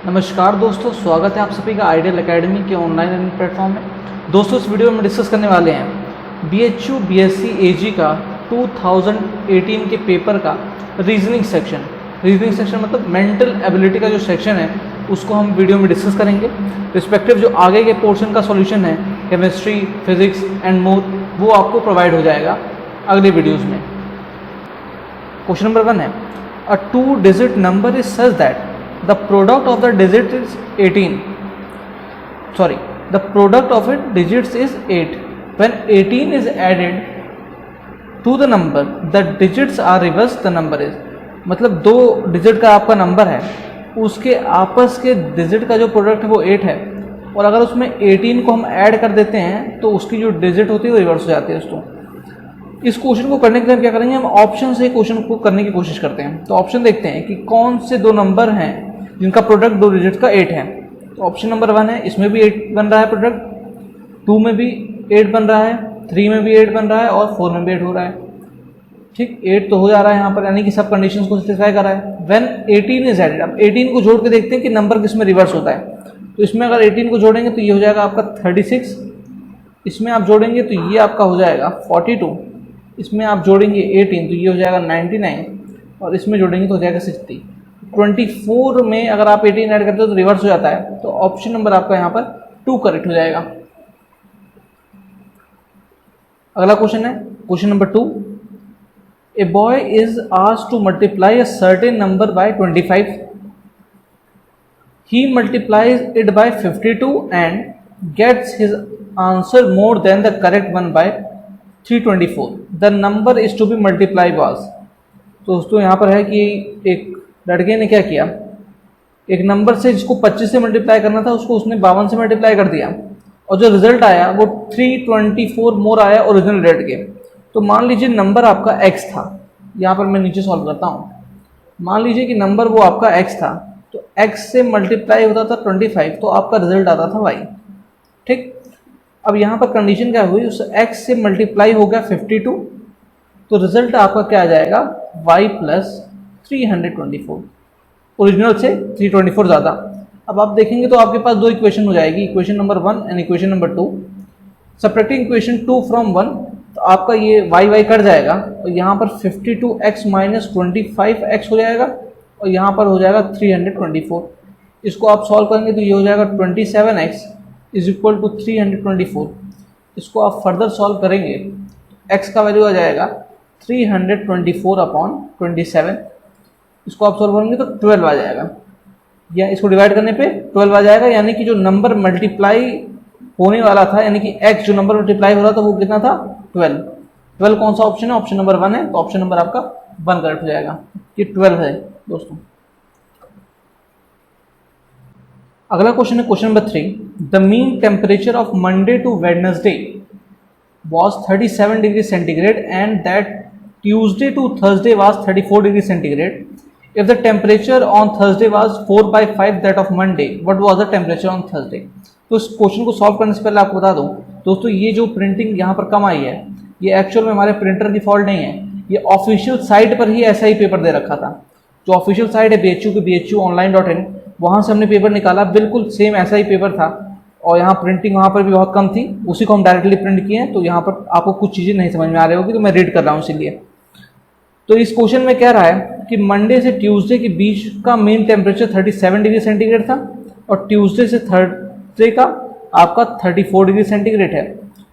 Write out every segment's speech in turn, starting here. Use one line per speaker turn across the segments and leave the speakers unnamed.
नमस्कार दोस्तों, स्वागत है आप सभी का आइडियल एकेडमी के ऑनलाइन लर्निंग प्लेटफॉर्म में। दोस्तों, इस वीडियो में डिस्कस करने वाले हैं BHU BSc AG का 2018 के पेपर का रीजनिंग सेक्शन। रीजनिंग सेक्शन मतलब मेंटल एबिलिटी का जो सेक्शन है उसको हम वीडियो में डिस्कस करेंगे। रिस्पेक्टिव जो आगे के पोर्शन का सॉल्यूशन है केमिस्ट्री, फिजिक्स एंड मोर, वो आपको प्रोवाइड हो जाएगा अगले वीडियोज़ में। क्वेश्चन नंबर 1 है, अ 2 digit number is such that the product of the digit is 18. Sorry, the product of it digits is 8. When 18 is added to the number, the digits are reversed, the number is, मतलब 2 digit का आपका number है, उसके आपस के digit का जो product है वो 8 है, और अगर उसमें 18 को हम ऐड कर देते हैं तो उसकी जो डिजिट होती है वो रिवर्स हो जाती है दोस्तों। इस क्वेश्चन को करने के लिए हम क्या करेंगे, हम ऑप्शन से क्वेश्चन को करने की कोशिश करते हैं। तो ऑप्शन देखते हैं कि कौन से 2 नंबर हैं जिनका प्रोडक्ट 2 डिजिट का 8 है। तो ऑप्शन नंबर 1 है, इसमें भी 8 बन रहा है प्रोडक्ट, 2 में भी 8 बन रहा है, 3 में भी 8 बन रहा है और 4 में भी 8 हो रहा है। ठीक, 8 तो हो जा रहा है यहाँ पर, यानी कि सब कंडीशंस को सेटिस्फाई कर रहा है। व्हेन 18 इज एडेड, अब 18 को जोड़ के देखते हैं कि नंबर किस में रिवर्स होता है। तो इसमें अगर 18 को जोड़ेंगे तो ये हो जाएगा आपका 36, इसमें आप जोड़ेंगे तो ये आपका हो जाएगा 42, इसमें आप जोड़ेंगे 18 तो ये हो जाएगा 99, और इसमें जोड़ेंगे तो हो जाएगा 60। 24 में अगर आप 18 ऐड करते हो तो रिवर्स हो जाता है। तो ऑप्शन नंबर आपका यहाँ पर 2 करेक्ट हो जाएगा। अगला क्वेश्चन है question number 2, a boy is asked to multiply a certain number by 25. He multiplies it by 52 and gets his answer more than the correct one by 324. The number is to be multiply was. तो दोस्तों यहाँ पर है कि एक लड़के ने क्या किया, एक नंबर से जिसको 25 से मल्टीप्लाई करना था उसको उसने 52 से मल्टीप्लाई कर दिया, और जो रिजल्ट आया वो 324 मोर आया ओरिजिनल रेट के। तो मान लीजिए नंबर आपका x था, यहाँ पर मैं नीचे सॉल्व करता हूँ। मान लीजिए कि नंबर वो आपका x था, तो x से मल्टीप्लाई होता था 25, तो आपका रिजल्ट आता था y। ठीक, अब यहाँ पर कंडीशन क्या हुई, उस x से मल्टीप्लाई हो गया 52, तो रिजल्ट आपका क्या आ जाएगा y प्लस 324, ओरिजिनल से 324 ज़्यादा। अब आप देखेंगे तो आपके पास 2 इक्वेशन हो जाएगी, equation number 1 and equation number 2। Subtracting equation 2 from 1, तो आपका ये y कट जाएगा, और यहाँ पर 52x माइनस 25x हो जाएगा, और यहाँ पर हो जाएगा 324। इसको आप सॉल्व करेंगे तो ये हो जाएगा 27x इज इक्वल टू 324। इसको आप फर्दर सॉल्व करेंगे, x का वैल्यू आ जाएगा 324 अपॉन 27। इसको आप सॉल्व करेंगे तो 12 आ जाएगा, या इसको डिवाइड करने पे 12 आ जाएगा, यानी कि जो नंबर मल्टीप्लाई होने वाला था, यानी कि x जो नंबर मल्टीप्लाई हो रहा था वो कितना था 12। 12 कौन सा ऑप्शन है, ऑप्शन नंबर 1 है, तो ऑप्शन नंबर आपका 1 करेक्ट हो जाएगा, ये 12 है दोस्तों। अगला क्वेश्चन है question number 3, the mean temperature of Monday to Wednesday was 37 degree centigrade and that Tuesday to Thursday was 34 degree centigrade. If the temperature on Thursday was 4/5 that of Monday, what was the temperature on Thursday? तो इस question को solve करने से पहले आपको बता दूं दोस्तों, ये जो प्रिंटिंग यहाँ पर कम आई है, ये एक्चुअल में हमारे प्रिंटर की फॉल्ट नहीं है, ये ऑफिशियल साइट पर ही ऐसा ही पेपर दे रखा था। जो ऑफिशियल साइट है BHU की bhuonline.in, वहाँ से हमने पेपर निकाला, बिल्कुल सेम ऐसा ही पेपर था, और यहाँ प्रिंटिंग वहाँ पर भी बहुत कम थी, उसी को हम डायरेक्टली प्रिंट किए हैं। तो यहाँ पर आपको कुछ चीज़ें नहीं समझ में आ रही होगी, तो मैं रीड कर रहा हूँ इसीलिए। तो इस क्वेश्चन में कह रहा है कि मंडे से ट्यूसडे के बीच का मेन टेम्परेचर 37 डिग्री सेंटीग्रेड था, और ट्यूसडे से थर्सडे का आपका 34 डिग्री सेंटीग्रेड है।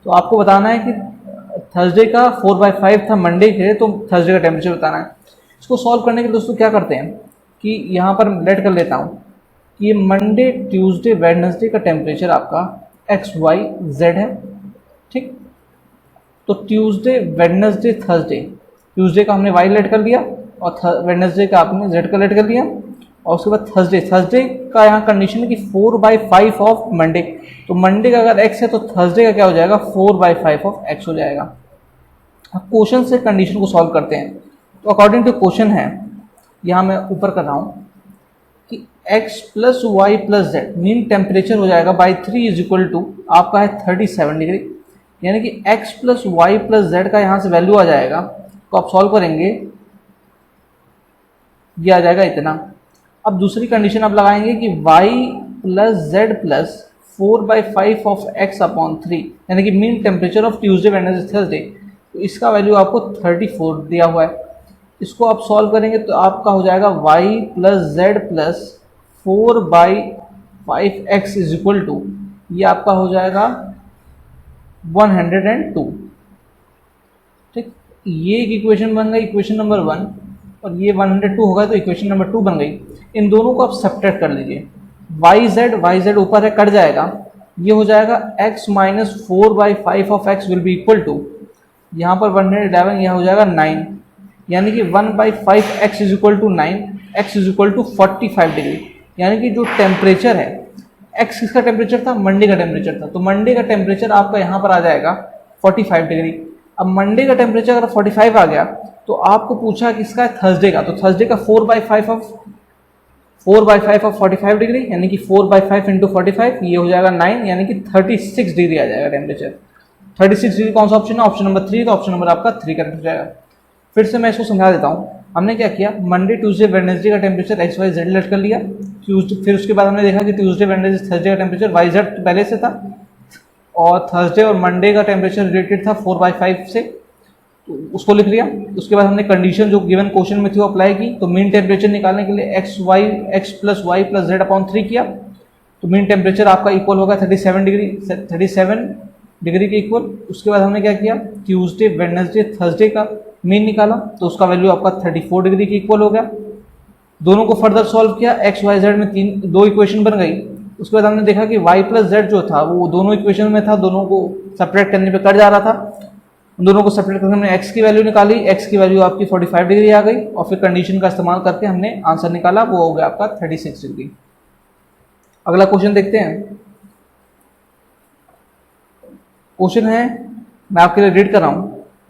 तो आपको बताना है कि थर्सडे का 4/5 था मंडे के, तो थर्सडे का टेम्परेचर बताना है। इसको सॉल्व करने के लिए दोस्तों क्या करते हैं कि यहाँ पर लेट कर लेता हूँ, ये मंडे ट्यूसडे वेडनेसडे का टेम्परेचर आपका XYZ है। ठीक, तो ट्यूसडे वेडनेसडे थर्सडे, ट्यूसडे का हमने Y लेट कर लिया, और वेडनेसडे का आपने Z का लेट कर लिया, और उसके बाद थर्सडे का यहाँ कंडीशन है कि 4/5 ऑफ मंडे। तो मंडे का अगर x है तो थर्सडे का क्या हो जाएगा 4/5 ऑफ x हो जाएगा। अब क्वेश्चन से कंडीशन को सॉल्व करते हैं। तो अकॉर्डिंग टू क्वेश्चन है, यहाँ मैं ऊपर कर रहा हूँ कि x plus Y plus Z mean temperature हो जाएगा बाई 3 इज इक्वल टू आपका है 37 डिग्री, यानी कि x plus Y plus Z का यहाँ से वैल्यू आ जाएगा, तो आप सॉल्व करेंगे ये आ जाएगा इतना। अब दूसरी कंडीशन आप लगाएंगे कि y plus Z plus 4/5 of x upon 3, यानी कि mean temperature of Tuesday Wednesday Thursday, तो इसका वैल्यू आपको 34 दिया हुआ है। इसको आप सॉल्व करेंगे तो आपका हो जाएगा y plus Z plus 4/5x is equal to, ये आपका हो जाएगा 102। ठीक, ये एक इक्वेशन बन गई, इक्वेशन नंबर 1, और ये 102 होगा तो इक्वेशन नंबर 2 बन गई। इन दोनों को आप सब्ट्रैक्ट कर लीजिए, y z ऊपर है कट जाएगा, ये हो जाएगा x minus 4/5 of x will be equal to, यहाँ पर 111, यह हो जाएगा 9, यानी कि 1/5 x is equal to 9, x is equal to 45 degree. यानी कि जो टेम्परेचर है, x किसका टेम्परेचर था, मंडे का टेम्परेचर था, तो मंडे का टेम्परेचर आपका यहाँ पर आ जाएगा 45 डिग्री। अब मंडे का टेम्परेचर अगर 45 आ गया तो आपको पूछा किसका है, थर्सडे का, तो थर्सडे का 4/5 ऑफ 45 डिग्री, यानी कि 4/5 इंटू 45, ये हो जाएगा 9, यानी कि 36 डिग्री आ जाएगा टेम्परेचर। 36 डिग्री कौन सा ऑप्शन है, ऑप्शन नंबर 3, तो ऑप्शन नंबर आपका 3 करेक्ट हो जाएगा। फिर से मैं इसको समझा देता हूँ। हमने क्या किया, मंडे ट्यूसडे वेडनेसडे का temperature X Y Z let कर लिया, फिर उसके बाद हमने देखा कि ट्यूसडे वेडनेसडे थर्सडे का टेम्परेचर वाई जेड पहले से था, और थर्सडे और मंडे का टेम्परेचर रिलेटेड था 4/5 से, तो उसको लिख लिया। उसके बाद हमने कंडीशन जो गिवन क्वेश्चन में थी वो अप्लाई की, तो मीन टेम्परेचर निकालने के लिए x plus Y plus Z upon 3 किया, तो मीन टेम्परेचर आपका इक्वल होगा 37 डिग्री के इक्वल। उसके बाद हमने क्या किया, ट्यूसडे वेडनेसडे थर्सडे का मीन निकाला, तो उसका वैल्यू आपका 34 डिग्री के इक्वल हो गया। दोनों को फर्दर सॉल्व किया, एक्स वाई जेड में दो इक्वेशन बन गई। उसके बाद हमने देखा कि y प्लस जेड जो था वो दोनों इक्वेशन में था, दोनों को सेपरेट करने पे कट जा रहा था, दोनों को सेपरेट करके हमने x की वैल्यू निकाली, x की वैल्यू आपकी 45 डिग्री आ गई, और फिर कंडीशन का इस्तेमाल करके हमने आंसर निकाला, वो हो गया आपका 36 डिग्री। अगला क्वेश्चन देखते हैं। क्वेश्चन है, मैं आपके लिए रीड कर रहा हूं,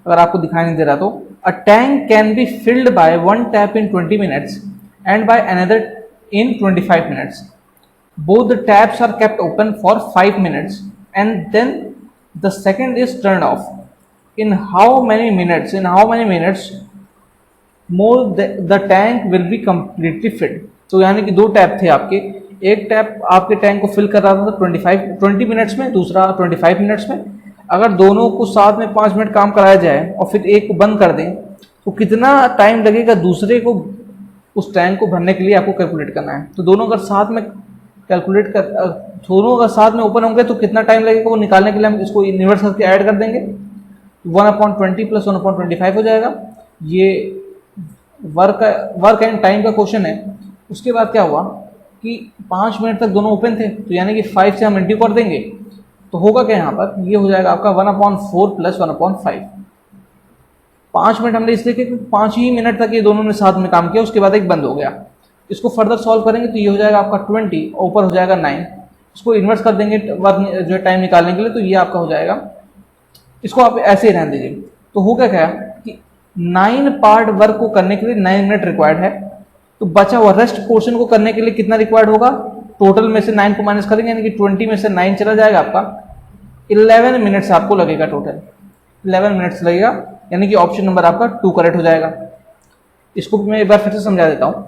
अगर आपको दिखाई नहीं दे रहा तो, a tank can be filled by one tap in 20 minutes and by another in 25 minutes. Both the taps are kept open for 5 minutes and then the second is turned off. In how many minutes more the tank will be completely filled? तो यानी कि दो tap थे आपके, एक tap आपके tank को fill कर रहा था 20 मिनट्स में, दूसरा 25 मिनट्स में। अगर दोनों को साथ में 5 मिनट काम कराया जाए और फिर एक को बंद कर दें तो कितना टाइम लगेगा दूसरे को उस टैंक को भरने के लिए, आपको कैलकुलेट करना है। तो दोनों अगर साथ में दोनों अगर साथ में ओपन होंगे तो कितना टाइम लगेगा वो निकालने के लिए हम इसको इन्वर्स करके ऐड कर देंगे, 1/20 प्लस 1/25 हो जाएगा। ये वर्क एंड टाइम का क्वेश्चन है। उसके बाद क्या हुआ कि 5 मिनट तक दोनों ओपन थे, तो यानी कि 5 से हम इंटू कर देंगे, तो होगा क्या यहाँ पर, ये हो जाएगा आपका 1/4 प्लस 1/5। 5 मिनट हमने इसलिए कि 5 ही मिनट तक ये दोनों ने साथ में काम किया, उसके बाद एक बंद हो गया। इसको फर्दर सॉल्व करेंगे तो ये हो जाएगा आपका 20, ऊपर हो जाएगा 9। इसको इन्वर्स कर देंगे वर्क जो टाइम निकालने के लिए, तो ये आपका हो जाएगा, इसको आप ऐसे ही रहने दीजिए। तो हो क्या कि 9 पार्ट वर्क को करने के लिए 9 मिनट रिक्वायर्ड है, तो बचा हुआ रेस्ट पोर्शन को करने के लिए कितना रिक्वायर्ड होगा, टोटल में से 9 को माइनस करेंगे, यानी कि 20 में से 9 चला जाएगा, आपका 11 मिनट्स आपको लगेगा, टोटल 11 मिनट्स लगेगा, यानी कि ऑप्शन नंबर आपका 2 करेक्ट हो जाएगा। इसको मैं एक बार फिर से समझा देता हूँ।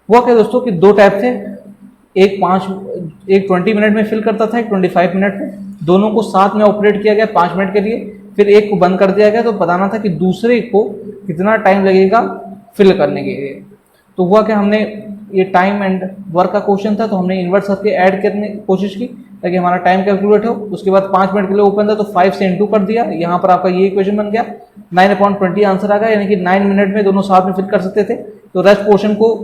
हुआ क्या दोस्तों कि दो टैप थे, एक 20 मिनट में फिल करता था, एक 25 मिनट में, दोनों को साथ में ऑपरेट किया गया 5 मिनट के लिए, फिर एक को बंद कर दिया गया, तो बताना था कि दूसरे को कितना टाइम लगेगा फिल करने के लिए। तो हुआ क्या, हमने ये टाइम एंड वर्क का क्वेश्चन था, तो हमने इन्वर्स करके ऐड करने की कोशिश की ताकि हमारा टाइम कैलकुलेट हो। उसके बाद 5 मिनट के लिए ओपन था तो 5 से इंटू कर दिया, यहाँ पर आपका ये इक्वेशन बन गया, 9/20 आंसर आ गया, यानी कि 9 मिनट में दोनों साथ में फिल कर सकते थे। तो रेस्ट पोर्शन को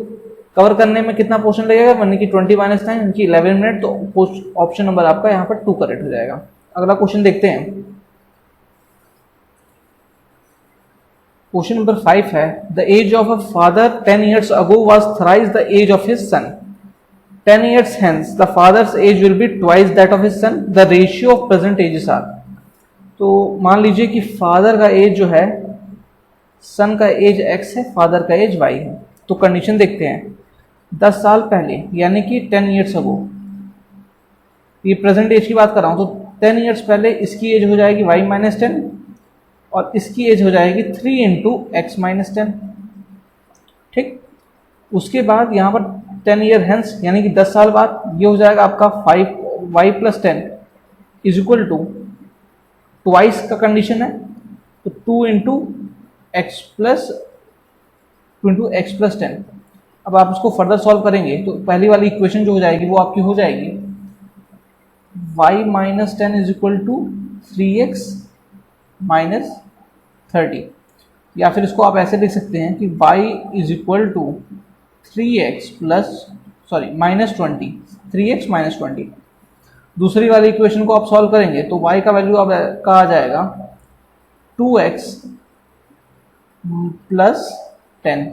कवर करने में कितना पोर्शन लगेगा, यानी कि 20 - 9 यानी कि 11 मिनट, तो ऑप्शन नंबर आपका यहाँ पर 2 करेक्ट हो जाएगा। अगला क्वेश्चन देखते हैं। क्वेश्चन नंबर 5 है, the age of a father 10 years ago was thrice the age of his son. 10 years hence the father's age will be twice that of his son. The ratio of present ages are. तो मान लीजिए कि father का as जो है, सन का as x है, father का एज y है। तो कंडीशन देखते हैं, 10 साल पहले यानी कि 10 years ago, ये प्रेजेंट एज की बात कर रहा हूँ, तो 10 years पहले इसकी एज हो जाएगी y - 10 और इसकी एज हो जाएगी 3 × x - 10। ठीक, उसके बाद यहाँ पर 10 ईयर हेंस यानी कि 10 साल बाद ये हो जाएगा आपका 5y + 10 = ट्वाइस का कंडीशन है, तो 2 × x + 10। अब आप इसको फर्दर सॉल्व करेंगे तो पहली वाली इक्वेशन जो हो जाएगी वो आपकी हो जाएगी y - 10 = 3x - 30, या फिर इसको आप ऐसे लिख सकते हैं कि y = 3x - 20। दूसरी वाली इक्वेशन को आप सॉल्व करेंगे तो y का वैल्यू अब का आ जाएगा 2x + 10।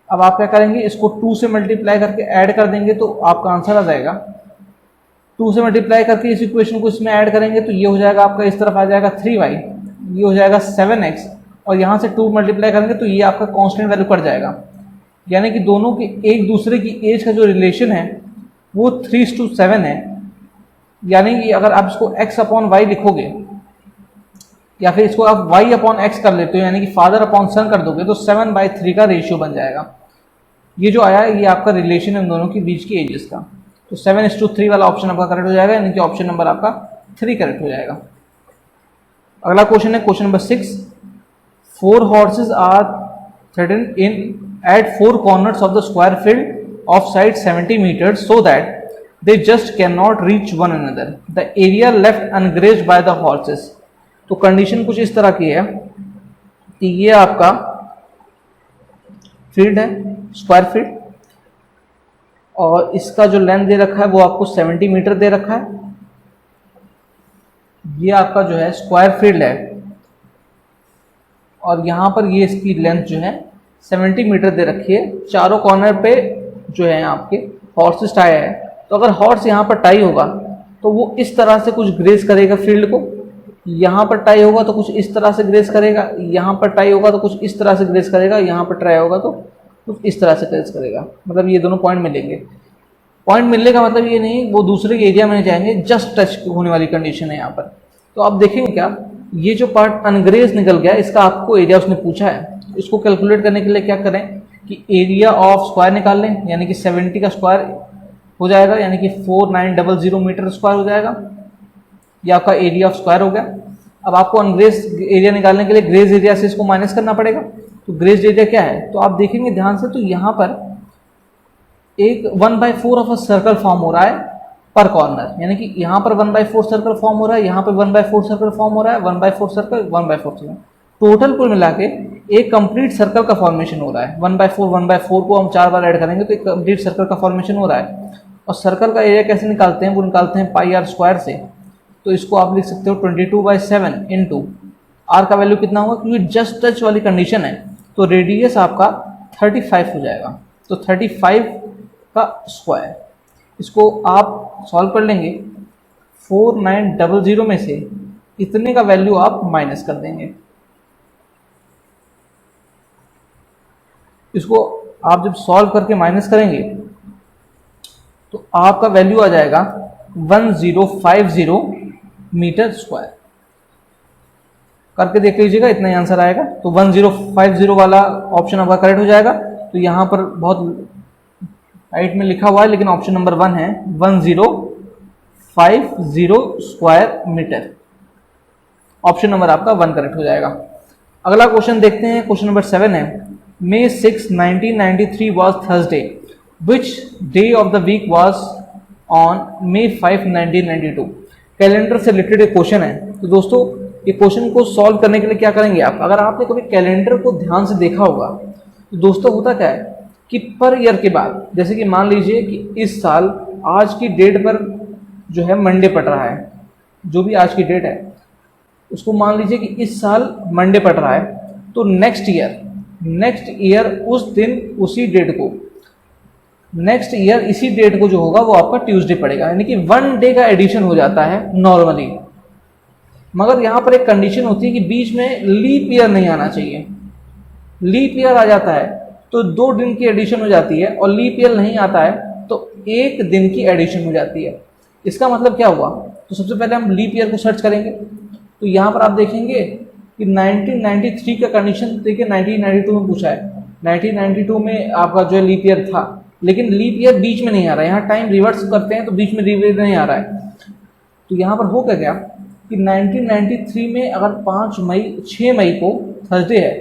अब आप क्या करेंगे, इसको 2 से मल्टीप्लाई करके ऐड कर देंगे तो आपका आंसर आ जाएगा। 2 से मल्टीप्लाई करके इस इक्वेशन को इसमें ऐड करेंगे तो ये हो जाएगा आपका, इस तरफ आ जाएगा 3y, ये हो जाएगा 7x, और यहाँ से 2 मल्टीप्लाई करेंगे तो ये आपका कांस्टेंट वैल्यू कट जाएगा। यानी कि दोनों के एक दूसरे की एज का जो रिलेशन है वो 3:7 है। यानी कि अगर आप इसको x/y लिखोगे या फिर इसको आप y/x कर लेते हो, यानी कि father/son कर दोगे, तो 7/3 का रेशियो बन जाएगा। ये जो आया है ये आपका रिलेशन है इन दोनों के बीच की एजेस का। तो 7:3 वाला ऑप्शन आपका करेक्ट हो जाएगा, यानी कि ऑप्शन नंबर आपका 3 करेक्ट हो जाएगा। अगला क्वेश्चन है question number 6। 4 horses are threatened in at 4 corners of the square field of side 70 meters so that they just cannot reach one another. The area left ungrazed by the horses. तो condition कुछ इस तरह की है कि ये आपका field है, स्क्वायर फील्ड, और इसका जो लेंथ दे रखा है वो आपको 70 मीटर दे रखा है। ये आपका जो है स्क्वायर फील्ड है और यहाँ पर ये इसकी लेंथ जो है 70 मीटर दे रखी है। चारों कॉर्नर पे जो है आपके हॉर्सेस टाई है, तो अगर हॉर्स यहाँ पर टाई होगा तो वो इस तरह से कुछ ग्रेस करेगा फील्ड को, यहाँ पर टाई होगा तो कुछ इस तरह से ग्रेस करेगा, यहाँ पर टाई होगा तो कुछ इस तरह से ग्रेस करेगा, यहाँ पर टाई होगा तो कुछ इस तरह से ग्रेस करेगा। मतलब ये दोनों पॉइंट मिलेंगे। पॉइंट मिलने का मतलब ये नहीं वो दूसरे के एरिया में जाएंगे, जस्ट टच होने वाली कंडीशन है यहाँ पर। तो आप देखेंगे क्या, ये जो पार्ट अनग्रेज निकल गया, इसका आपको एरिया उसने पूछा है। इसको कैलकुलेट करने के लिए क्या करें कि एरिया ऑफ स्क्वायर निकाल लें, यानी कि 70 का स्क्वायर हो जाएगा, यानी कि 4900 मीटर स्क्वायर हो जाएगा। ये आपका एरिया ऑफ स्क्वायर हो गया। अब आपको अनग्रेज एरिया निकालने के लिए ग्रेज एरिया से इसको माइनस करना पड़ेगा। तो ग्रेज एरिया क्या है, तो आप देखेंगे ध्यान से, तो यहाँ पर एक 1/4 ऑफ अ सर्कल फॉर्म हो रहा है पर कॉर्नर, यानी कि यहाँ पर 1/4 सर्कल फॉर्म हो रहा है, यहाँ पर 1/4 सर्कल फॉर्म हो रहा है, 1/4 सर्कल, 1/4 सर्कल, टोटल कुल मिला के एक कंप्लीट सर्कल का फॉर्मेशन हो रहा है। 1/4 को हम 4 बार ऐड करेंगे तो एक कंप्लीट सर्कल का फॉर्मेशन हो रहा है। और सर्कल का एरिया कैसे निकालते हैं, वो निकालते हैं पाई आर स्क्वायर से। तो इसको आप लिख सकते हो 22/7 इंटू आर का वैल्यू कितना होगा, क्योंकि जस्ट टच वाली कंडीशन है तो रेडियस आपका 35 हो जाएगा। तो 35 का स्क्वायर, इसको आप सॉल्व कर लेंगे। 4900 में से इतने का वैल्यू आप माइनस कर देंगे। इसको आप जब सॉल्व करके माइनस करेंगे तो आपका वैल्यू आ जाएगा 1050 मीटर स्क्वायर। करके देख लीजिएगा, इतना ही आंसर आएगा। तो 1050 वाला ऑप्शन आपका करेक्ट हो जाएगा। तो यहाँ पर बहुत राइट में लिखा हुआ है लेकिन ऑप्शन नंबर 1 है 1050 स्क्वायर मीटर। ऑप्शन नंबर आपका 1 करेक्ट हो जाएगा। अगला क्वेश्चन देखते हैं, क्वेश्चन नंबर 7 है। May 6, 1993 was Thursday. Which day of the week was on May 5, 1992? Calendar से रिलेटेड एक क्वेश्चन है। तो दोस्तों ये क्वेश्चन को सॉल्व करने के लिए क्या करेंगे आप, अगर आपने कभी कैलेंडर को ध्यान से देखा होगा तो दोस्तों होता क्या है कि पर ईयर के बाद, जैसे कि मान लीजिए कि इस साल आज की डेट पर जो है मंडे पड़ रहा है, जो भी आज की डेट है उसको मान लीजिए कि इस साल मंडे पड़ रहा है, तो नेक्स्ट ईयर उस दिन उसी डेट को, नेक्स्ट ईयर इसी डेट को जो होगा वो आपका ट्यूसडे पड़ेगा। यानी कि 1 डे का एडिशन हो जाता है नॉर्मली। मगर यहाँ पर एक कंडीशन होती है कि बीच में लीप ईयर नहीं आना चाहिए। लीप ईयर आ जाता है तो 2 दिन की एडिशन हो जाती है, और लीप ईयर नहीं आता है तो 1 दिन की एडिशन हो जाती है। इसका मतलब क्या हुआ, तो सबसे पहले हम लीप ईयर को सर्च करेंगे। तो यहाँ पर आप देखेंगे कि 1993 का कंडीशन देखिए 1992 में पूछा है, 1992 में आपका जो है लीप ईयर था, लेकिन लीप ईयर बीच में नहीं आ रहा है, यहाँ टाइम रिवर्स करते हैं तो बीच में रिवर्स नहीं आ रहा है। तो यहाँ पर हो क्या गया कि 1993 में अगर 6 मई को थर्सडे है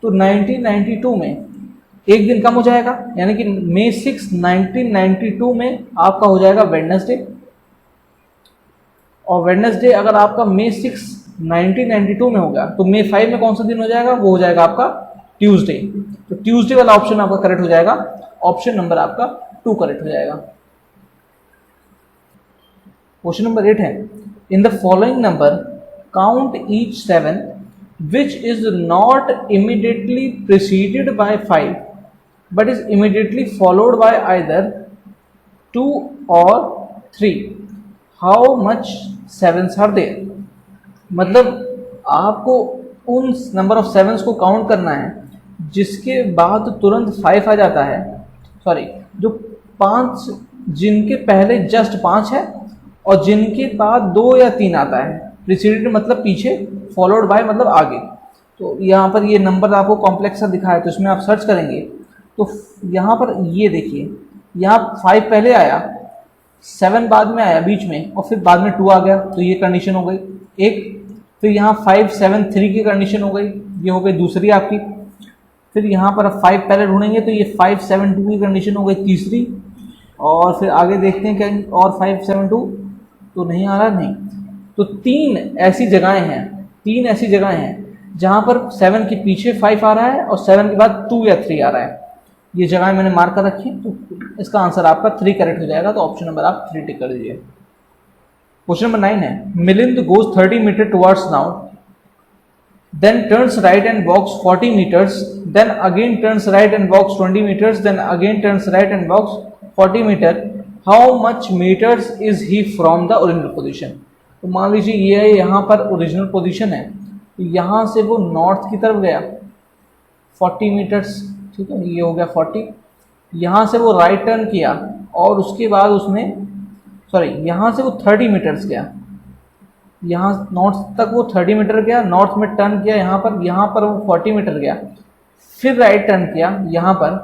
तो 1992 में एक दिन कम हो जाएगा, यानी कि May 6 1992 में आपका हो जाएगा वेडनेसडे। और वेडनेसडे अगर आपका May 6 1992 में होगा तो May 5 में कौन सा दिन हो जाएगा, वो हो जाएगा आपका ट्यूसडे। तो ट्यूसडे वाला ऑप्शन आपका करेक्ट हो जाएगा, ऑप्शन नंबर आपका 2 करेक्ट हो जाएगा। क्वेश्चन नंबर 8 है, इन the following number count each 7 which is not immediately preceded by 5 but is immediately followed by either 2 or 3. How much sevens are there? मतलब आपको उन नंबर ऑफ सेवन्स को count करना है जिसके बाद तुरंत 5 आ जाता है, सॉरी जो 5 जिनके पहले जस्ट 5 है और जिनके बाद 2 या 3 आता है। प्रीसीडेड मतलब पीछे, फॉलोड बाय मतलब आगे। तो यहाँ पर ये नंबर आपको कॉम्प्लेक्स सा दिखा है, तो इसमें आप सर्च करेंगे तो यहाँ पर ये देखिए, यहाँ 5 पहले आया, 7 बाद में आया बीच में, और फिर बाद में 2 आ गया, तो ये कंडीशन हो गई एक। फिर यहाँ 5 7 3 की कंडीशन हो गई, ये हो गई दूसरी आपकी। फिर यहाँ पर 5 पहले ढूंढेंगे तो ये 5 7 2 की कंडीशन हो गई तीसरी। और फिर आगे देखते हैं क्या, और 5 7 2 तो नहीं आ रहा, नहीं। तो 3 ऐसी जगहें हैं जहाँ पर 7 के पीछे 5 आ रहा है और 7 के बाद 2 या 3 आ रहा है। ये जगह मैंने मार्क कर रखी है, तो इसका आंसर आपका 3 करेक्ट हो जाएगा। तो ऑप्शन नंबर आप 3 टिक कर दीजिए। क्वेश्चन नंबर 9 है, Milind goes 30 meter towards now, then turns right and walks 40 meters, then again turns right and walks 20 meters, then again turns right and walks 40 meter. How much meters is he from the original position? तो मान लीजिए ये यहाँ पर original position है, तो यहाँ से वो नॉर्थ की तरफ गया 40 मीटर्स, ठीक है, ये हो गया 40। यहाँ से वो राइट टर्न किया और उसके बाद उसने, सॉरी यहाँ से वो 30 मीटर्स गया, यहाँ नॉर्थ तक वो 30 मीटर गया, नॉर्थ में टर्न किया यहाँ पर वो 40 मीटर गया, फिर राइट टर्न किया यहाँ पर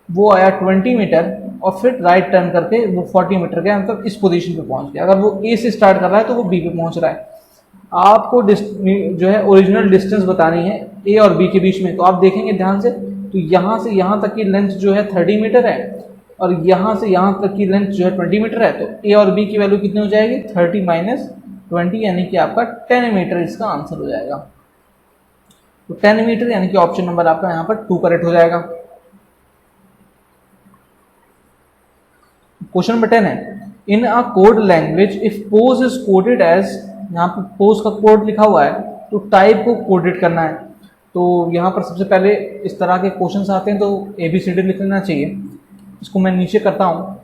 वो आया 20 मीटर, और फिर राइट टर्न करके वो 40 मीटर गया, मतलब इस पोजीशन पे पहुंच गया। अगर वो ए से स्टार्ट कर रहा है तो वो बी पे पहुंच रहा है। आपको जो है ओरिजिनल डिस्टेंस बतानी है ए और बी के बीच में, तो आप देखेंगे ध्यान से, तो यहाँ से यहाँ तक की लेंथ जो है 30 मीटर है और यहाँ से यहाँ तक की लेंथ जो है 20 मीटर है। तो ए और बी की वैल्यू कितनी हो जाएगी, 30 माइनस 20, यानी कि आपका 10 मीटर इसका आंसर हो जाएगा। तो 10 मीटर यानी कि ऑप्शन नंबर आपका यहाँ पर 2 करेक्ट हो जाएगा। क्वेश्चन नंबर 10 है, in a code language if pose is coded as, यहाँ पर पोज का कोड लिखा हुआ है तो टाइप को कोडेड करना है। तो यहाँ पर सबसे पहले इस तरह के क्वेश्चंस आते हैं तो ABCD लिख लेना चाहिए। इसको मैं नीचे करता हूँ,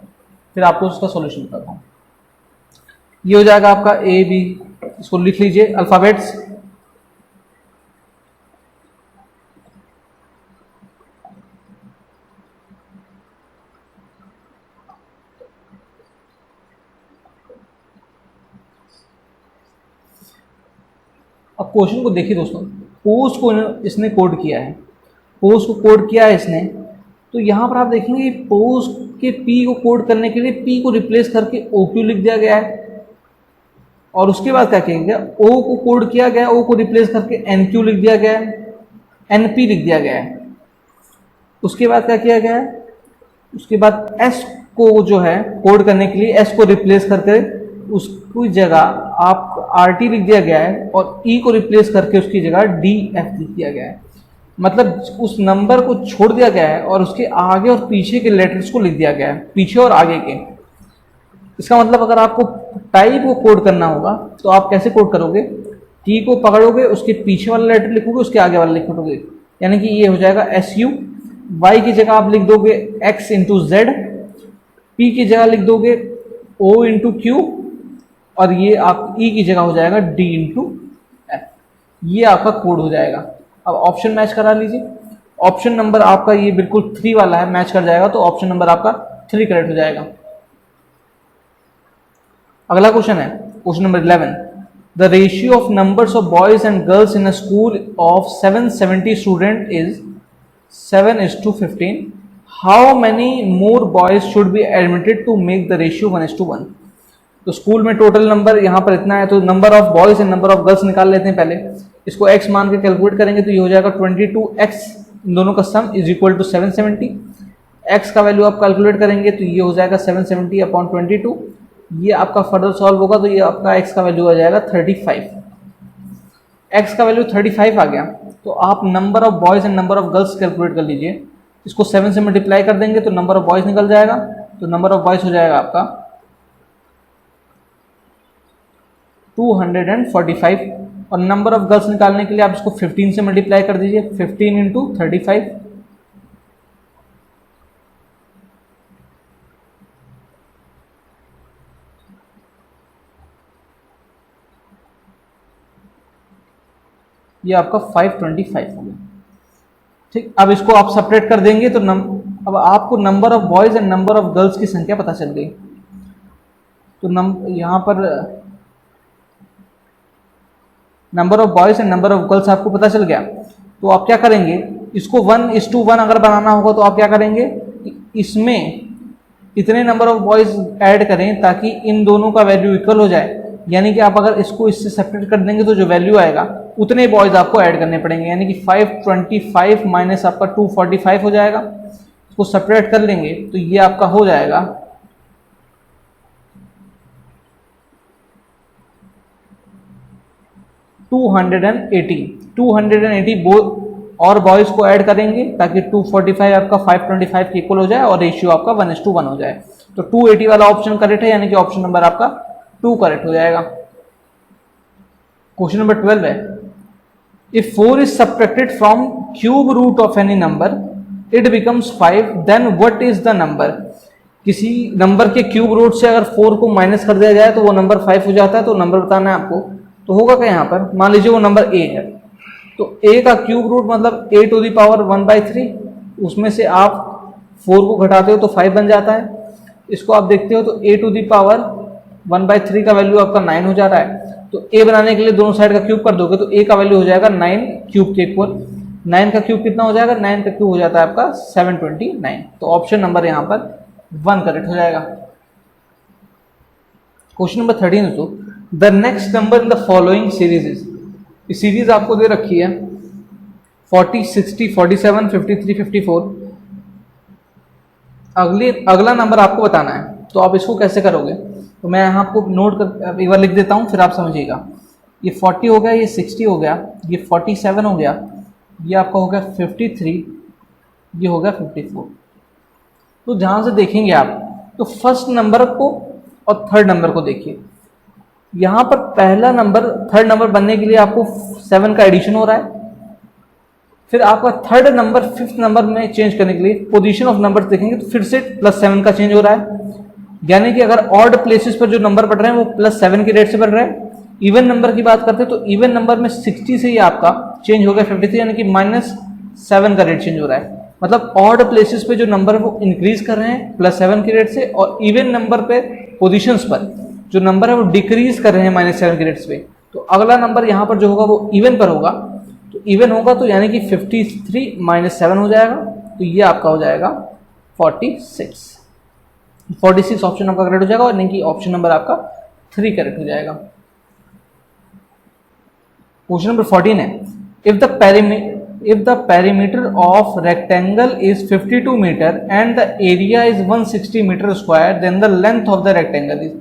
फिर आपको उसका सॉल्यूशन बताता हूँ। ये हो जाएगा आपका AB, इसको लिख लीजिए अल्फ़ाबेट्स। अब क्वेश्चन को देखिए दोस्तों, पोज को इसने कोड किया है, पोज को कोड किया है इसने, तो यहाँ पर आप देखेंगे पोज के P को कोड करने के लिए P को रिप्लेस करके OQ लिख दिया गया है, और उसके बाद क्या किया गया, O को कोड किया गया, O को रिप्लेस करके NQ लिख दिया गया है, NP लिख दिया गया है। उसके बाद क्या किया गया है, उसके बाद S को जो है कोड करने के लिए S को रिप्लेस करके उसकी जगह आप RT लिख दिया गया है, और E को रिप्लेस करके उसकी जगह DF लिख दिया गया है। मतलब उस नंबर को छोड़ दिया गया है और उसके आगे और पीछे के लेटर्स को लिख दिया गया है, पीछे और आगे के। इसका मतलब अगर आपको टाइप को कोड करना होगा तो आप कैसे कोड करोगे, T को पकड़ोगे, उसके पीछे वाला लेटर लिखोगे, उसके आगे वाला लिखोगे, यानी कि ये हो जाएगा SU। Y की जगह आप लिख दोगे X इंटू Z, P की जगह लिख दोगे O इंटू Q, और ये आप E की जगह हो जाएगा D इंटू F। ये आपका कोड हो जाएगा। अब ऑप्शन मैच करा लीजिए, ऑप्शन नंबर आपका ये बिल्कुल 3 वाला है, मैच कर जाएगा, तो ऑप्शन नंबर आपका 3 करेक्ट हो जाएगा। अगला क्वेश्चन है question number 11, the ratio of numbers of boys and girls in a school of 770 student is 7:15, how many more boys should be admitted to make the ratio 1:1। तो school में total number यहाँ पर इतना है, तो number of boys and number of girls निकाल लेते हैं पहले। इसको x मान के कैलकुलेट करेंगे तो ये हो जाएगा 22x, इन दोनों का sum is equal to 770। x का वैल्यू आप कैलकुलेट करेंगे तो ये हो जाएगा 770 अपॉन 22। ये आपका फर्दर सॉल्व होगा तो ये आपका x का वैल्यू आ जाएगा 35। x का वैल्यू 35 आ गया तो आप number of boys and number of girls calculate कर लीजिए। इसको 7 से मल्टीप्लाई कर देंगे तो नंबर ऑफ बॉयज निकल जाएगा, तो नंबर ऑफ बॉयज हो जाएगा आपका 245, और नंबर ऑफ गर्ल्स निकालने के लिए आप इसको 15 से मल्टीप्लाई कर दीजिए, 15 इंटू 35, ये आपका 525 हो गया। ठीक, अब इसको आप सेपरेट कर देंगे तो अब आपको number of boys and number of girls की संख्या पता चल गई। तो यहाँ पर number of boys and number of girls आपको पता चल गया, तो आप क्या करेंगे, इसको 1:1 अगर बनाना होगा तो आप क्या करेंगे, इसमें इतने नंबर ऑफ बॉयज ऐड करें ताकि इन दोनों का वैल्यू इक्वल हो जाए। यानी कि आप अगर इसको इससे सेपरेट कर देंगे तो जो वैल्यू आएगा उतने बॉयज आपको ऐड करने पड़ेंगे, यानी कि 525 माइनस आपका 245 हो जाएगा। इसको सेपरेट कर लेंगे तो ये आपका हो जाएगा 280 और बॉयज को ऐड करेंगे ताकि 245 आपका 525 के इक्वल हो जाए और रेशियो आपका 1:1 हो जाए। तो 280 वाला ऑप्शन करेक्ट है, यानी कि ऑप्शन नंबर आपका 2 करेक्ट हो जाएगा। क्वेश्चन नंबर 12 है, if 4 is subtracted from cube root of any number it becomes 5, then what is the number. किसी नंबर के क्यूब रूट से अगर 4 को माइनस कर दिया जाए तो वो नंबर 5 हो जाता है, तो नंबर बताना है आपको। तो होगा क्या, यहाँ पर मान लीजिए वो नंबर a है, तो a का क्यूब रूट मतलब a टू दी पावर 1/3, उसमें से आप 4 को घटाते हो तो 5 बन जाता है। इसको आप देखते हो तो a टू दी पावर 1/3 का वैल्यू आपका 9 हो जा रहा है। तो a बनाने के लिए दोनों साइड का क्यूब कर दोगे तो a का वैल्यू हो जाएगा 9 क्यूब के इक्वल। 9 का क्यूब कितना हो जाएगा, 9 का क्यूब हो जाता है आपका 729। तो ऑप्शन नंबर यहाँ पर 1 करेक्ट हो जाएगा। क्वेश्चन नंबर 13 है, तो the next number in the following series is. ये सीरीज आपको दे रखी है 40, 60, 47, 53, 54। अगला नंबर आपको बताना है, तो आप इसको कैसे करोगे, तो मैं यहाँ आपको नोट कर एक बार लिख देता हूँ फिर आप समझिएगा। ये 40 हो गया, ये 60 हो गया, ये 47 हो गया, ये आपका हो गया 53, ये हो गया 54। तो ध्यान से देखेंगे आप तो फर्स्ट नंबर को और थर्ड नंबर को देखिए। यहाँ पर पहला नंबर थर्ड नंबर बनने के लिए आपको 7 का एडिशन हो रहा है, फिर आपका थर्ड नंबर फिफ्थ नंबर में चेंज करने के लिए पोजीशन ऑफ नंबर देखेंगे तो फिर से +7 का चेंज हो रहा है। यानी कि अगर ऑड प्लेसेस पर जो नंबर बढ़ रहे हैं वो +7 के रेट से बढ़ रहे हैं। इवन नंबर की बात करते हैं तो इवन नंबर में 60 से ही आपका चेंज हो गया 53, यानी कि -7 का रेट चेंज हो रहा है। मतलब ऑड प्लेसेस पे जो नंबर है वो इंक्रीज कर रहे हैं +7 के रेट से, और इवन नंबर पे पोजीशंस पर जो नंबर है वो डिक्रीज कर रहे हैं -7 के रेट्स पे। तो अगला नंबर यहाँ पर जो होगा वो इवन पर होगा, तो इवन होगा तो यानी कि 53 - 7 हो जाएगा, तो ये आपका हो जाएगा 46। 46 ऑप्शन आपका करेक्ट हो जाएगा, और नहीं कि ऑप्शन नंबर आपका 3 करेक्ट हो जाएगा। क्वेश्चन नंबर 14 है, if the perimeter of rectangle is 52 metre and the area is 160 metre square, then the length of the rectangle is.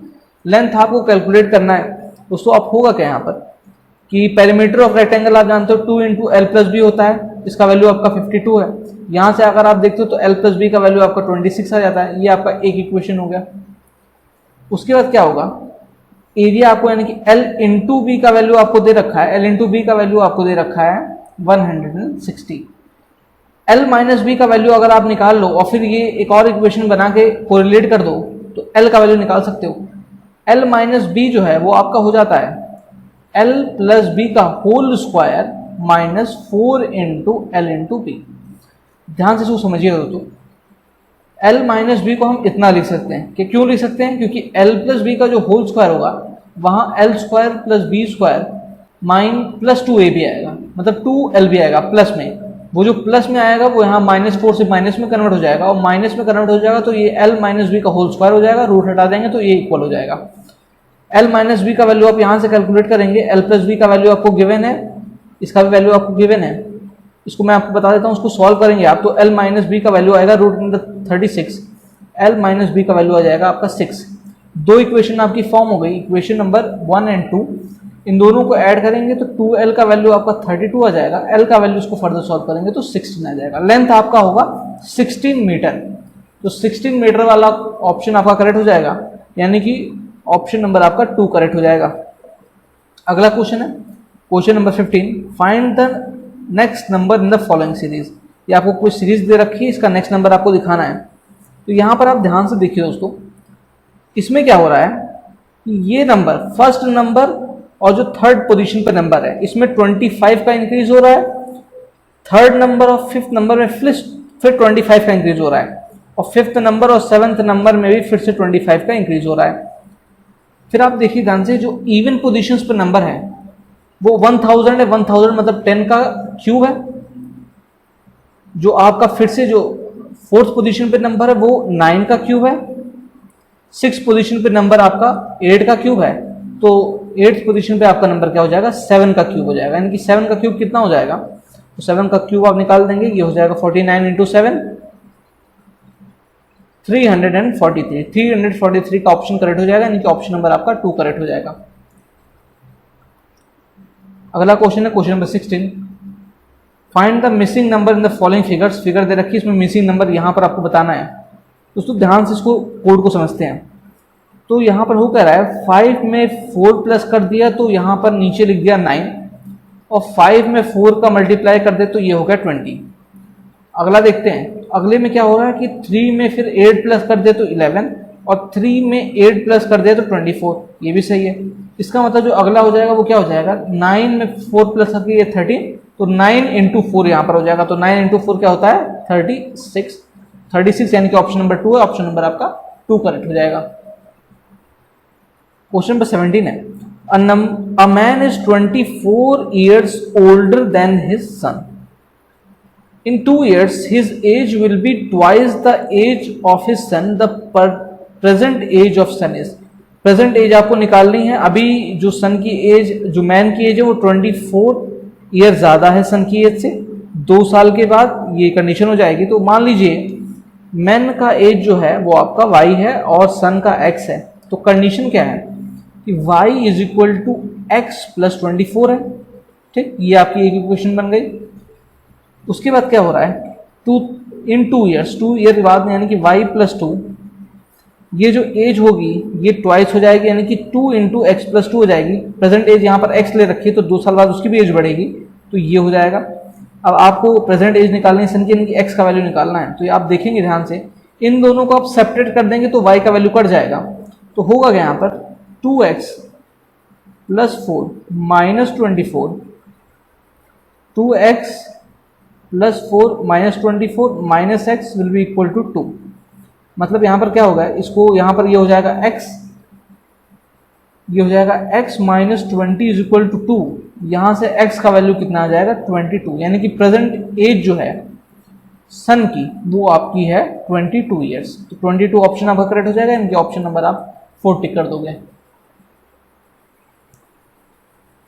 Length आपको कैलकुलेट करना है दोस्तों। आप होगा क्या यहाँ पर कि पेरीमीटर ऑफ रेक्टेंगल आप जानते हो 2 × l+b होता है, इसका वैल्यू आपका 52 है। यहाँ से अगर आप देखते हो तो l+b का वैल्यू आपका 26 आ जाता है। ये आपका एक इक्वेशन हो गया। उसके बाद क्या होगा, एरिया आपको यानी कि l × b का वैल्यू आपको दे रखा है, l × b का वैल्यू आपको दे रखा है 160। l - b का वैल्यू अगर आप निकाल लो और फिर ये एक और इक्वेशन बना के कोरिलेट कर दो तो l का वैल्यू निकाल सकते हो। l - b जो है वो आपका हो जाता है l + b का होल स्क्वायर -4 × l × b। ध्यान से इसको समझिएगा दोस्तों। l - b को हम इतना लिख सकते हैं कि क्यों लिख सकते हैं, क्योंकि l + b का जो होल स्क्वायर होगा वहाँ l² + b² -2ab आएगा, मतलब 2lb आएगा प्लस में। वो जो प्लस में आएगा वो यहाँ -4 से माइनस में कन्वर्ट हो जाएगा, और माइनस में कन्वर्ट हो जाएगा तो ये l माइनस बी का होल स्क्वायर हो जाएगा, रूट हटा देंगे तो ये इक्वल हो जाएगा। l माइनस बी का वैल्यू आप यहाँ से कैलकुलेट करेंगे, l प्लस बी का वैल्यू आपको गिवन है, इसका भी वैल्यू आपको गिवन है, इसको मैं आपको बता देता हूँ, उसको सॉल्व करेंगे आप तो l माइनस बी का वैल्यू आएगा √36, l माइनस बी का वैल्यू आ जाएगा आपका 6। दो इक्वेशन आपकी फॉर्म हो गई, इक्वेशन नंबर 1 एंड 2, इन दोनों को ऐड करेंगे तो 2l का वैल्यू आपका 32 आ जाएगा, l का वैल्यू इसको फर्दर सॉल्व करेंगे तो 16 आ जाएगा। लेंथ आपका होगा 16 मीटर, तो 16 मीटर वाला ऑप्शन आपका करेक्ट हो जाएगा, यानी कि ऑप्शन नंबर आपका 2 करेक्ट हो जाएगा। अगला क्वेश्चन है question number 15, find the next number in the following series. ये आपको कोई सीरीज दे रखी है, इसका नेक्स्ट नंबर आपको दिखाना है। तो यहाँ पर आप ध्यान से देखिए दोस्तों, इसमें क्या हो रहा है कि ये नंबर फर्स्ट नंबर और जो थर्ड पोजीशन पे नंबर है इसमें 25 का इंक्रीज हो रहा है, थर्ड नंबर और फिफ्थ नंबर में फिर 25 का इंक्रीज हो रहा है, और फिफ्थ नंबर और सेवंथ नंबर में भी फिर से 25 का इंक्रीज हो रहा है। फिर आप देखिए ध्यान से, जो इवन पोजीशंस पे नंबर है वो 1000 है, 1000 मतलब 10 का क्यूब है। जो आपका फिर से जो फोर्थ पोजीशन पे नंबर है वो 9 का क्यूब है, सिक्स पोजीशन पे नंबर आपका 8 का क्यूब है, तो 8th पोजीशन पे आपका नंबर क्या हो जाएगा 7 का क्यूब हो जाएगा, यानी कि 7 का क्यूब कितना हो जाएगा, तो 7 का क्यूब आप निकाल देंगे, ये हो जाएगा 49 इंटू 7 343, 343 का ऑप्शन करेक्ट हो जाएगा, यानी कि ऑप्शन नंबर आपका 2 करेक्ट हो जाएगा। अगला क्वेश्चन है question number 16, find the missing number in the following figures. Figure दे रखी है, इसमें मिसिंग नंबर यहाँ पर आपको बताना है। दोस्तों ध्यान से इसको कोड को समझते हैं। तो यहाँ पर हो कह रहा है 5 में 4 प्लस कर दिया तो यहाँ पर नीचे लिख दिया 9, और 5 में 4 का मल्टीप्लाई कर दे तो ये हो गया 20। अगला देखते हैं, अगले में क्या हो रहा है कि 3 में फिर 8 प्लस कर दे तो 11, और 3 में 8 प्लस कर दे तो 24, ये भी सही है। इसका मतलब जो अगला हो जाएगा वो क्या हो जाएगा, 9 में 4 प्लस करके ये 13, तो 9 इंटू 4 यहाँ पर हो जाएगा, तो 9 इंटू 4 क्या होता है 36, यानी कि ऑप्शन नंबर 2 है, ऑप्शन नंबर आपका 2 करेक्ट हो जाएगा। क्वेश्चन नंबर 17 है, a man is 24 years older than his son. In 2 years, his age will be twice the age of his son. The present age of son is. Present age आपको निकालनी है। अभी जो सन की as, जो man की as है वो 24 ईयर ज़्यादा है सन की एज से। 2 साल के बाद ये कंडीशन हो जाएगी। तो मान लीजिए मैन का एज जो है वो आपका y है और सन का x है। तो कंडीशन क्या है कि y is equal to x plus 24 है। ठीक, ये आपकी एक इक्वेशन बन गई। उसके बाद क्या हो रहा है, 2 ईयर के बाद यानी कि y प्लस 2, ये जो एज होगी ये ट्वाइस हो जाएगी, यानी कि 2 इंटू एक्स प्लस 2 हो जाएगी। प्रेजेंट एज यहाँ पर x ले रखी है तो 2 साल बाद उसकी भी एज बढ़ेगी, तो ये हो जाएगा। अब आपको प्रेजेंट एज निकालनी है सन की, यानी कि x का वैल्यू निकालना है। तो ये आप देखेंगे ध्यान से, इन दोनों को आप सेपरेट कर देंगे तो y का वैल्यू कट जाएगा। तो होगा क्या यहाँ पर 2x plus 4 minus 24, 2x plus 4 minus 24 minus x will be equal to 2। मतलब यहाँ पर क्या होगा, इसको यहाँ पर ये हो जाएगा x, ये हो जाएगा x minus 20 is equal to 2। यहाँ से x का वैल्यू कितना आ जाएगा 22, यानी कि प्रेजेंट एज जो है सन की वो आपकी है 22 ईयर्स। तो 22 ऑप्शन आपका करेक्ट हो जाएगा, इनके ऑप्शन नंबर आप 4 टिक कर दोगे।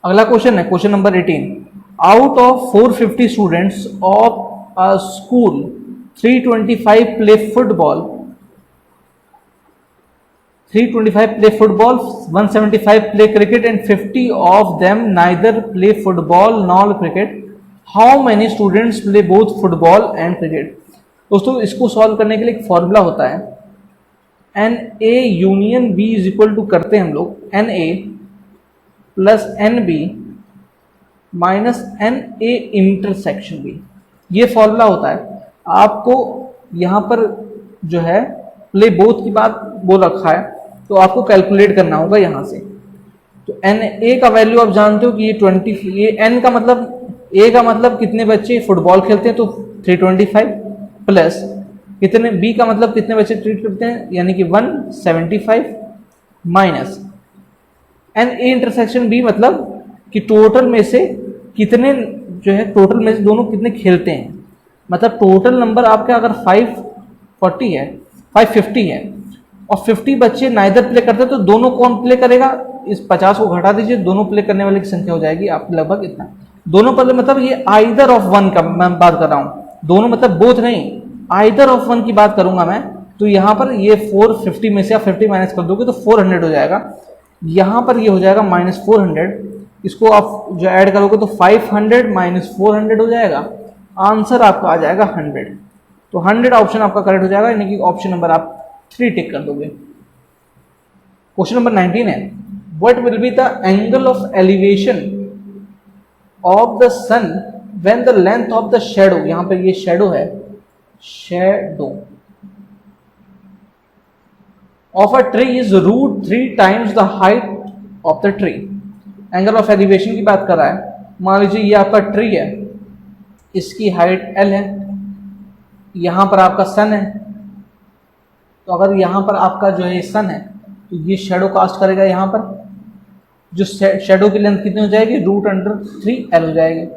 अगला क्वेश्चन है question number 18, out of 450 students of a school 325 play football, 175 play cricket and 50 of them neither play football nor cricket. How many students play both football and cricket? दोस्तों इसको solve करने के लिए एक फॉर्मूला होता है, NA union B is equal to करते हैं हम लोग NA plus NB minus NA intersection B। ये फॉर्मूला होता है। आपको यहाँ पर जो है प्ले बोथ की बात बोल रखा है, तो आपको कैलकुलेट करना होगा यहाँ से। तो NA का वैल्यू आप जानते हो कि ये 20, ये N का मतलब, A का मतलब कितने बच्चे फुटबॉल खेलते हैं तो 325 प्लस कितने, B का मतलब कितने बच्चे ट्रीट करते हैं यानी कि 175 माइनस NA इंटरसेक्शन B मतलब कि टोटल में से कितने जो है टोटल में से दोनों कितने खेलते हैं, मतलब टोटल नंबर आपका अगर 540 है, 550 है और 50 बच्चे नाइदर प्ले करते हैं तो दोनों कौन प्ले करेगा, इस 50 को घटा दीजिए, दोनों प्ले करने वाले की संख्या हो जाएगी आपकी लगभग इतना। दोनों प्ले मतलब ये आइदर ऑफ वन का मैं बात कर रहा हूँ, दोनों मतलब बोथ नहीं, आइदर ऑफ वन की बात करूंगा मैं। तो यहाँ पर ये 450 में से आप 50 माइनस कर दोगे तो 400 हो जाएगा, यहाँ पर ये हो जाएगा -400, इसको आप जो ऐड करोगे तो 500 माइनस 400 हो जाएगा, आंसर आपका आ जाएगा 100। तो 100 ऑप्शन आपका करेक्ट हो जाएगा, यानी कि ऑप्शन नंबर आप 3 टिक कर दोगे। क्वेश्चन नंबर 19 है, what will be the angle of elevation of the sun when the length of the shadow, यहां पर ये शैडो है, shadow of a tree is √3 times the height of the tree. Angle of elevation की बात कर रहा है, मान लीजिए ये आपका ट्री है, इसकी हाइट L है, यहां पर आपका सन है, तो अगर यहां पर आपका जो है सन है तो ये शेडो कास्ट करेगा, यहां पर जो शेडो की लेंथ कितनी हो जाएगी, √3L हो जाएगी।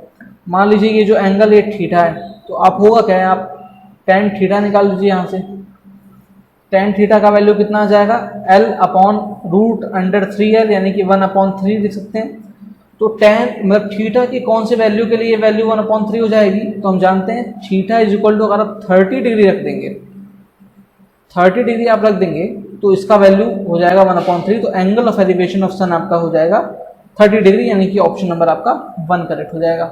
मान लीजिए ये जो एंगल ये थीटा है, तो आप होगा क्या है, आप tan थीटा निकाल लीजिए, यहाँ से tan थीटा का वैल्यू कितना आ जाएगा, L/√3L यानी कि 1/3 लिख सकते हैं। तो tan मतलब थीटा की कौन से वैल्यू के लिए ये वैल्यू 1/3 हो जाएगी, तो हम जानते हैं थीटा इज इक्वल टू, अगर आप 30 डिग्री रख देंगे, 30 डिग्री आप रख देंगे तो इसका वैल्यू हो जाएगा 1/3। तो एंगल ऑफ एलिवेशन ऑफ सन आपका हो जाएगा 30 डिग्री, यानी कि ऑप्शन नंबर आपका 1 करेक्ट हो जाएगा।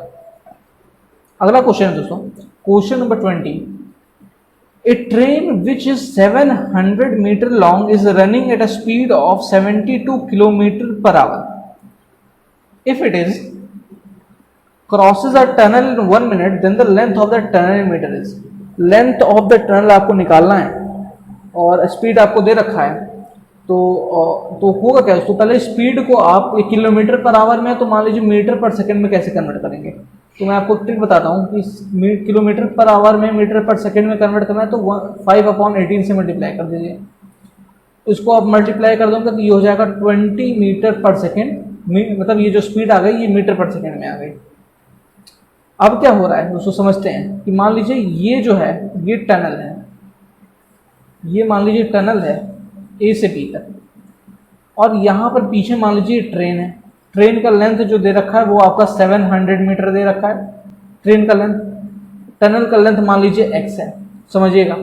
अगला क्वेश्चन है दोस्तों, question number 20, a train which is 700 metre long is running at a speed of 72 km/h। If it is crosses a tunnel in 1 minute, then the length of the tunnel in meter is। Length of the tunnel आपको निकालना है और speed आपको दे रखा है, तो होगा क्या, तो पहले स्पीड को आप km/h में, तो मान लीजिए मीटर पर सेकंड में कैसे कन्वर्ट करेंगे। तो मैं आपको ट्रिक बताता हूँ कि km/h में मीटर पर सेकंड में कन्वर्ट करना है तो 5/18 से मल्टीप्लाई कर दीजिए, इसको आप मल्टीप्लाई कर दोगे तो ये हो जाएगा 20 मीटर पर सेकेंड, मतलब ये जो स्पीड आ गई ये मीटर पर सेकेंड में आ गई। अब क्या हो रहा है दोस्तों, समझते हैं कि मान लीजिए ये जो है ये टनल है, ये मान लीजिए टनल है A से B तक, और यहाँ पर पीछे मान लीजिए ट्रेन है, ट्रेन का लेंथ जो दे रखा है वो आपका 700 मीटर दे रखा है ट्रेन का लेंथ, टनल का लेंथ मान लीजिए x है, समझिएगा।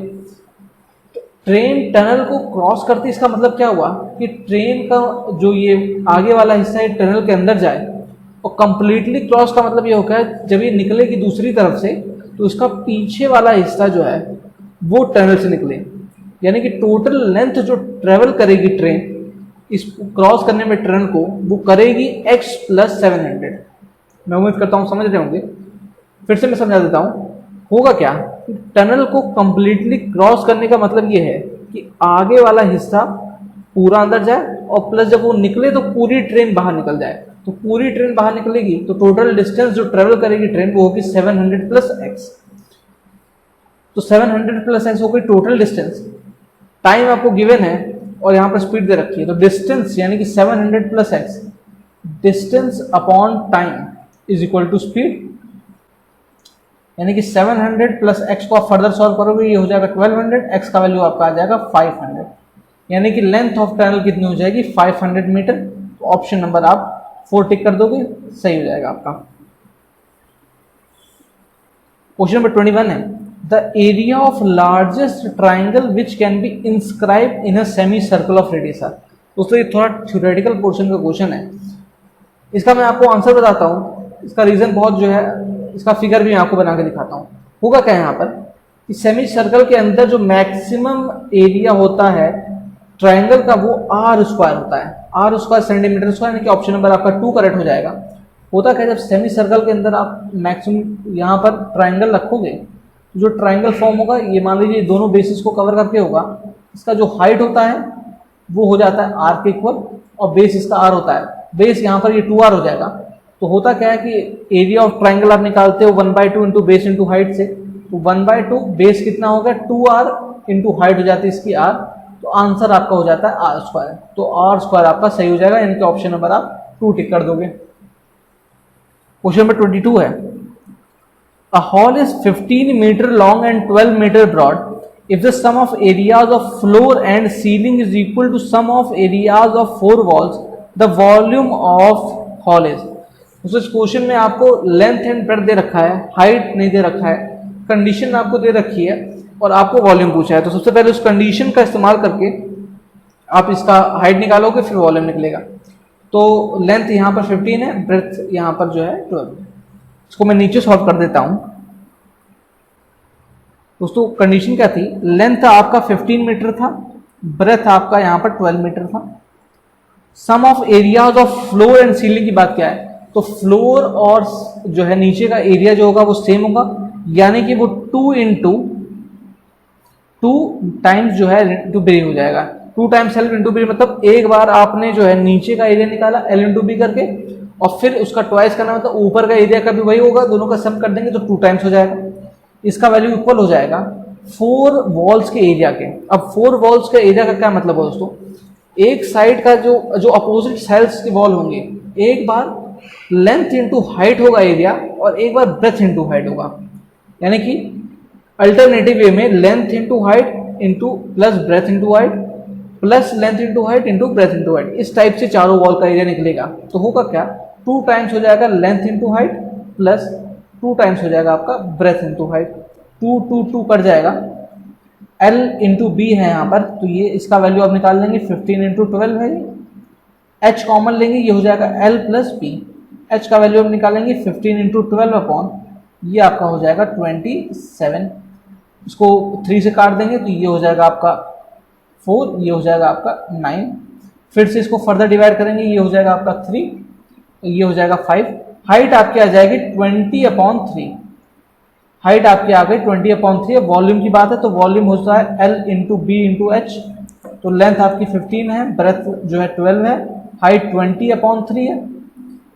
ट्रेन टनल को क्रॉस करती, इसका मतलब क्या हुआ कि ट्रेन का जो ये आगे वाला हिस्सा है टनल के अंदर जाए, और कंप्लीटली क्रॉस का मतलब ये होगा है जब ये निकलेगी दूसरी तरफ से तो इसका पीछे वाला हिस्सा जो है वो टनल से निकले, यानी कि टोटल लेंथ जो ट्रेवल करेगी ट्रेन इस क्रॉस करने में टनल को, वो करेगी x + 700। मैं उम्मीद करता हूँ समझ रहे होंगे, फिर से मैं समझा देता हूँ। होगा क्या, टनल को कंप्लीटली क्रॉस करने का मतलब ये है कि आगे वाला हिस्सा पूरा अंदर जाए और प्लस जब वो निकले तो पूरी ट्रेन बाहर निकल जाए। तो पूरी ट्रेन बाहर निकलेगी तो टोटल डिस्टेंस जो ट्रेवल करेगी ट्रेन वो होगी 700 + x। तो 700 + x हो गई टोटल डिस्टेंस, टाइम आपको गिवन है और यहाँ पर स्पीड दे रखी है, तो डिस्टेंस यानी कि 700 + x, distance upon time is equal to speed, यानी कि 700 + x को आप फर्दर सॉल्व करोगे ये हो जाएगा 1200, x का वैल्यू आपका आ जाएगा 500, यानी कि लेंथ ऑफ टनल कितनी हो जाएगी 500 मीटर। तो ऑप्शन नंबर आप 4 टिक कर दोगे, सही हो जाएगा आपका। क्वेश्चन नंबर 21 है, the area of largest triangle which can be inscribe in a semi circle of radius. दोस्तों ये थोड़ा थ्योरेटिकल पोर्शन का क्वेश्चन है, इसका मैं आपको आंसर बताता हूँ, इसका रीजन बहुत जो है, इसका फिगर भी मैं आपको बना के दिखाता हूँ। होगा क्या यहाँ पर कि सेमी सर्कल के अंदर जो मैक्सिमम एरिया होता है ट्राइंगल का वो r² होता है, r² सेंटीमीटर स्क्वायर, यानी कि ऑप्शन नंबर आपका 2 करेक्ट हो जाएगा। होता क्या, जब सेमी सर्कल के अंदर आप मैक्सिमम यहाँ पर ट्राइंगल रखोगे तो जो ट्राइंगल फॉर्म होगा ये मान लीजिए दोनों बेसिस को कवर करके होगा, इसका जो हाइट होता है वो हो जाता है r के इक्वल और बेस इसका r होता है, बेस यहाँ पर ये 2r हो जाएगा। तो होता क्या है कि एरिया ऑफ ट्राइंगल आप निकालते हो 1/2 इंटू बेस इंटू हाइट से, तो 1/2 बेस कितना होगा 2r इंटू हाइट हो जाती है इसकी r, तो आंसर आपका हो जाता है r²। तो r² आपका सही हो जाएगा, यानी कि ऑप्शन नंबर आप 2 टिक कर दोगे। क्वेश्चन नंबर 22 है, A hall is 15 meter long and 12 meter broad. If the sum of areas of floor and ceiling is equal to sum of areas of four walls, the volume of hall is. तो इस question में आपको length and breadth दे रखा है, height नहीं दे रखा है, condition आपको दे रखी है और आपको वॉल्यूम पूछा है। तो सबसे पहले उस कंडीशन का इस्तेमाल करके आप इसका हाइट निकालोगे, फिर वॉल्यूम निकलेगा। तो लेंथ यहाँ पर 15 है, ब्रेड्थ यहाँ पर जो है 12 है। इसको मैं नीचे सॉल्व कर देता हूँ। दोस्तों कंडीशन क्या थी, लेंथ आपका 15 मीटर था, ब्रेथ आपका यहाँ पर 12 मीटर था। Sum of areas of floor and ceiling की बात क्या है, तो फ्लोर और जो है नीचे का एरिया जो होगा वो सेम होगा, यानी कि वो 2 इंटू 2 टाइम्स जो है इंटू बी हो जाएगा। 2 टाइम्स एल इंटू बी मतलब एक बार आपने जो है नीचे का एरिया निकाला एल इंटू बी करके, और फिर उसका ट्वाइस करना मतलब ऊपर का एरिया का भी वही होगा, दोनों का सम कर देंगे तो 2 टाइम्स हो जाएगा। इसका वैल्यू इक्वल हो जाएगा 4 वॉल्स के एरिया के। अब 4 वॉल्स के एरिया का क्या मतलब है दोस्तों, एक साइड का जो अपोजिट साइड्स के वॉल होंगे, एक बार लेंथ इंटू हाइट होगा एरिया और एक बार ब्रेथ इंटू हाइट होगा, यानी कि अल्टरनेटिव वे में length into height into plus breadth into height plus length into height into breadth into height, इस टाइप से चारों वॉल का एरिया निकलेगा। तो होगा क्या, 2 टाइम्स हो जाएगा length into height plus 2 times हो जाएगा आपका ब्रेथ इंटू हाइट, 2 कट जाएगा। L इंटू बी है यहाँ पर, तो ये इसका वैल्यू आप निकाल लेंगे, 15 इंटू 12 है। H कॉमन लेंगे, ये हो जाएगा L प्लस बी। H का वैल्यू हम निकालेंगे 15 इंटू 12 अपॉन, ये आपका हो जाएगा 27। इसको 3 से काट देंगे तो ये हो जाएगा आपका 4, ये हो जाएगा आपका 9। फिर से इसको फर्दर डिवाइड करेंगे, ये हो जाएगा आपका 3, ये हो जाएगा 5। हाइट आपकी आ जाएगी 20/3, हाइट आपकी आ गई 20/3। वॉल्यूम की बात है तो वॉल्यूम होता है L into B into H. तो लेंथ आपकी 15 है, ब्रेथ जो है 12 है, हाइट 20/3 है।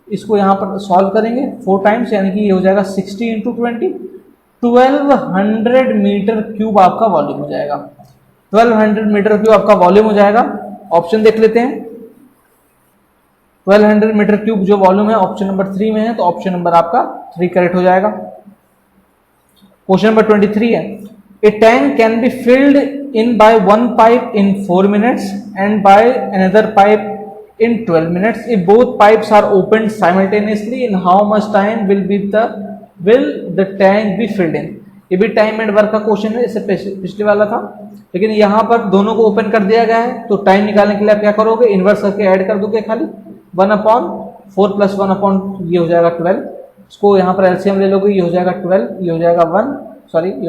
इसको यहाँ पर सॉल्व करेंगे 4 टाइम्स, यानी कि ये हो जाएगा 60 इंटू 20, 1200 मीटर क्यूब आपका वॉल्यूम हो जाएगा। 1200 मीटर क्यूब आपका वॉल्यूम हो जाएगा। ऑप्शन देख लेते हैं, 1200 मीटर क्यूब जो वॉल्यूम है ऑप्शन नंबर 3 में है, तो ऑप्शन नंबर आपका 3 करेक्ट हो जाएगा। क्वेश्चन नंबर 23 है, a tank can be filled in by 1 pipe in 4 minutes and by another pipe in 12 minutes. If both pipes are opened simultaneously, in how much time will the tank be filled in? ये भी time and work का question है, इससे पिछले वाला था, लेकिन यहाँ पर दोनों को ओपन कर दिया गया है। तो टाइम निकालने के लिए आप क्या करोगे, इन्वर्स करके ऐड कर दोगे खाली 1/4 प्लस 1/, ये हो जाएगा 12। इसको यहाँ पर एलसीएम ले लोगे, ये हो जाएगा 12, ये हो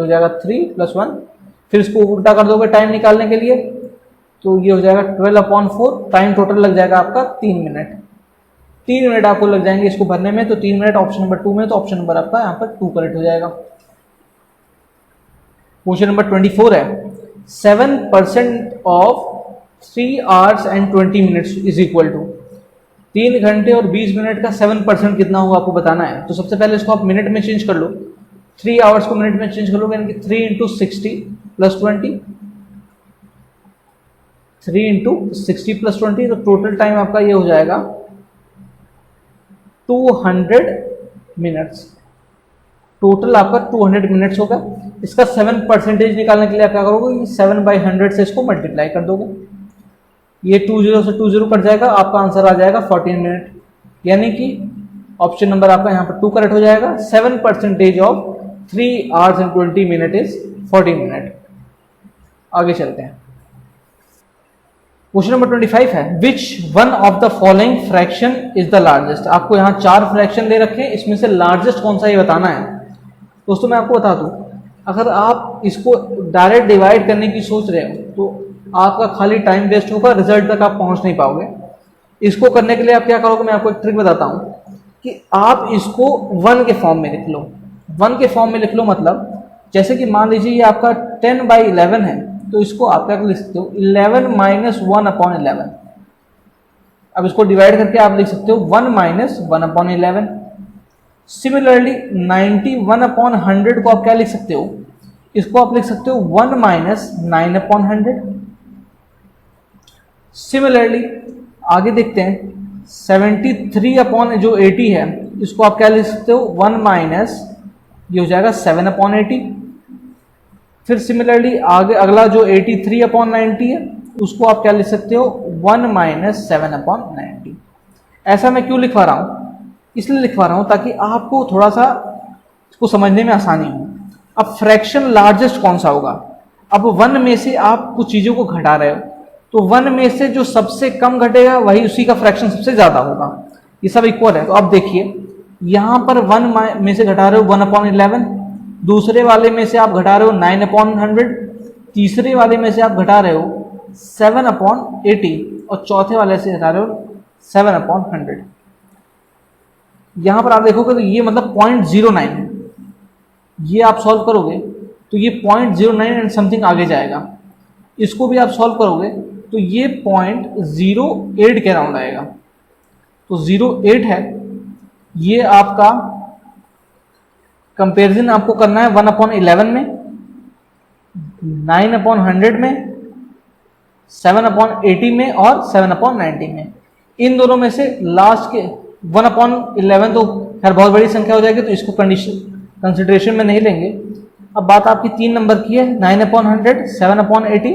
जाएगा 3 + 1। फिर इसको उल्टा कर दोगे टाइम निकालने के लिए, तो ये हो जाएगा 12/4। टाइम टोटल लग जाएगा आपका 3 मिनट। 3 मिनट आपको लग जाएंगे इसको भरने में, तो 3 मिनट ऑप्शन नंबर 2 में, तो ऑप्शन नंबर आपका यहाँ पर 2 करेक्ट हो जाएगा। क्वेश्चन नंबर 24 है, 7% of 3 hours and 20 minutes is equal to 3 घंटे और 20 मिनट का 7% कितना होगा आपको बताना है। तो सबसे पहले इसको आप मिनट में चेंज कर लो, 3 आवर्स को मिनट में चेंज कर लो, यानी कि 3 इंटू 60 प्लस 20, 3 इंटू 60 प्लस 20, तो टोटल टाइम आपका ये हो जाएगा 200 मिनट्स। टोटल आपका 200 मिनट्स होगा। इसका 7% निकालने के लिए आप क्या करोगे, 7/100 से इसको मल्टीप्लाई कर दोगे, ये 20 से 20 कट जाएगा, आपका आंसर आ जाएगा 14 मिनट, यानी कि ऑप्शन नंबर आपका यहाँ पर 2 करेक्ट हो जाएगा। 7% of 3 hours and 20 minutes is 14 minute. आगे चलते हैं, क्वेश्चन नंबर 25 है, which one of the following fraction is the largest. आपको यहाँ 4 फ्रैक्शन दे रखे हैं, इसमें से लार्जेस्ट कौन सा ये बताना है। दोस्तों मैं आपको बता दूं, अगर आप इसको डायरेक्ट डिवाइड करने की सोच रहे हो तो आपका खाली टाइम वेस्ट होगा, रिजल्ट तक आप पहुंच नहीं पाओगे। इसको करने के लिए आप क्या करोगे, मैं आपको एक ट्रिक बताता हूं कि आप इसको 1 के फॉर्म में लिख लो। 1 के फॉर्म में लिख लो मतलब जैसे कि मान लीजिए ये आपका 10/11 है, तो इसको आप क्या लिख सकते हो, 11 - 1/11। अब इसको डिवाइड करके आप लिख सकते हो 1 - 1/11। सिमिलरली 91/100 को आप क्या लिख सकते हो, इसको आप लिख सकते हो 1 - 9/100। सिमिलरली आगे देखते हैं 73/80 है, इसको आप क्या लिख सकते हो 1 - ये हो जाएगा 7/80। फिर सिमिलरली आगे अगला जो 83/90 है उसको आप क्या लिख सकते हो, 1 - 7/90। ऐसा मैं क्यों लिखवा रहा हूँ, इसलिए लिखवा रहा हूँ ताकि आपको थोड़ा सा इसको समझने में आसानी हो। अब फ्रैक्शन लार्जेस्ट कौन सा होगा, अब 1 में से आप कुछ चीज़ों को घटा रहे हो तो 1 में से जो सबसे कम घटेगा वही उसी का फ्रैक्शन सबसे ज़्यादा होगा। ये सब इक्वल है, तो अब देखिए यहाँ पर 1 में से घटा रहे हो 1/11, दूसरे वाले में से आप घटा रहे हो 9/100, तीसरे वाले में से आप घटा रहे हो 7/80 और चौथे वाले से घटा रहे हो 7/100। यहाँ पर आप देखोगे तो ये मतलब 0.09 है। ये आप सॉल्व करोगे तो ये 0.09 एंड समथिंग आगे जाएगा। इसको भी आप सॉल्व करोगे तो ये 0.08 के अराउंड आएगा। तो 0.8 है। ये आपका कंपैरिजन आपको करना है 1/11 में, 9/100 में, 7/80 में और 7/90 में। इन दोनों में से लास्ट के 1/11 तो खैर बहुत बड़ी संख्या हो जाएगी तो इसको कंसिडरेशन में नहीं लेंगे। अब बात आपकी 3 नंबर की है, 9/100, 7/80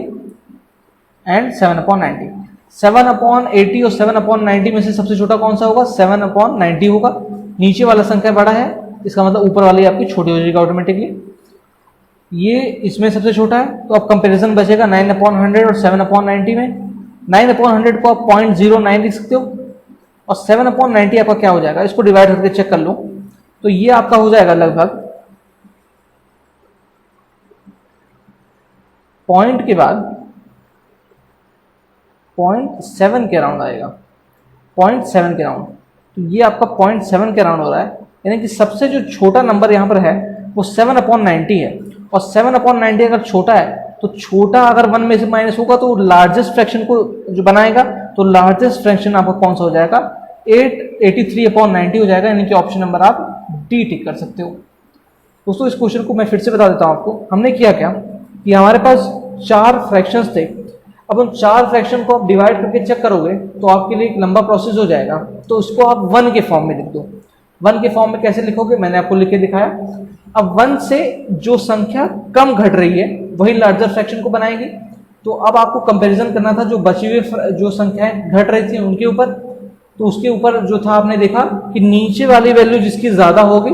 एंड 7/90। 7/80 और 7/90 में से सबसे छोटा कौन सा होगा, 7/90 होगा। नीचे वाला संख्या बड़ा है, इसका मतलब ऊपर वाली आपकी छोटी हो जाएगी ऑटोमेटिकली। ये इसमें सबसे छोटा है तो अब कंपैरिजन बचेगा 9/100 और 7/90 में। 9/100 को आप 0.09 लिख सकते हो और 7/90 आपका क्या हो जाएगा, इसको डिवाइड करके चेक कर लो तो ये आपका हो जाएगा लगभग पॉइंट के बाद 0.7 के अराउंड आएगा, 0.7 के अराउंड। तो ये आपका 0.7 के अराउंड हो रहा है, यानी कि सबसे जो छोटा नंबर यहाँ पर है वो 7/90 है। और 7/90 अगर छोटा है तो छोटा अगर 1 में से माइनस होगा तो लार्जेस्ट फ्रैक्शन को जो बनाएगा तो लार्जेस्ट फ्रैक्शन आपका कौन सा हो जाएगा, 83/90 हो जाएगा। यानी कि ऑप्शन नंबर आप डी टिक कर सकते हो। दोस्तों इस क्वेश्चन को मैं फिर से बता देता हूँ आपको। हमने किया क्या कि हमारे पास 4 फ्रैक्शंस थे। अब उन 4 फ्रैक्शन को आप डिवाइड करके चेक करोगे तो आपके लिए एक लंबा प्रोसेस हो जाएगा। तो इसको आप 1 के फॉर्म में लिख दो। 1 के फॉर्म में कैसे लिखोगे, मैंने आपको लिख के दिखाया। अब 1 से जो संख्या कम घट रही है वही लार्जर फ्रैक्शन को बनाएगी। तो अब आपको कंपैरिजन करना था जो बची हुई जो संख्याएं घट रही थी उनके ऊपर। तो उसके ऊपर जो था आपने देखा कि नीचे वाली वैल्यू जिसकी ज़्यादा होगी,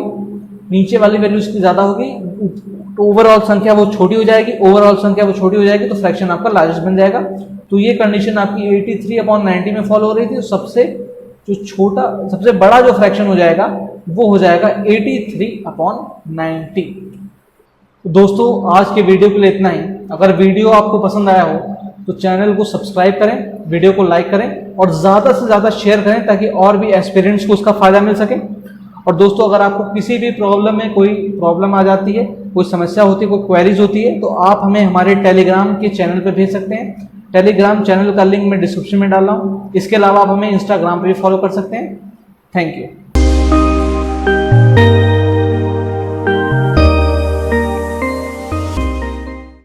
नीचे वाली वैल्यू जिसकी ज़्यादा होगी तो ओवरऑल संख्या वो छोटी हो जाएगी, ओवरऑल संख्या वो छोटी हो जाएगी तो फ्रैक्शन आपका लार्जेस्ट बन जाएगा। तो ये कंडीशन आपकी 83/90 में फॉलो हो रही थी। सबसे जो छोटा सबसे बड़ा जो फ्रैक्शन हो जाएगा वो हो जाएगा 83/90। तो दोस्तों आज के वीडियो के लिए इतना ही। अगर वीडियो आपको पसंद आया हो तो चैनल को सब्सक्राइब करें, वीडियो को लाइक करें और ज़्यादा से ज़्यादा शेयर करें ताकि और भी एस्पिरेंट्स को उसका फ़ायदा मिल सके। और दोस्तों अगर आपको किसी भी प्रॉब्लम में कोई प्रॉब्लम आ जाती है, कोई समस्या होती है, कोई क्वेरीज होती है तो आप हमें हमारे टेलीग्राम के चैनल पर भेज सकते हैं। टेलीग्राम चैनल का लिंक मैं डिस्क्रिप्शन में डाल रहा हूँ। इसके अलावा आप हमें इंस्टाग्राम पर भी फॉलो कर सकते हैं। Thank you.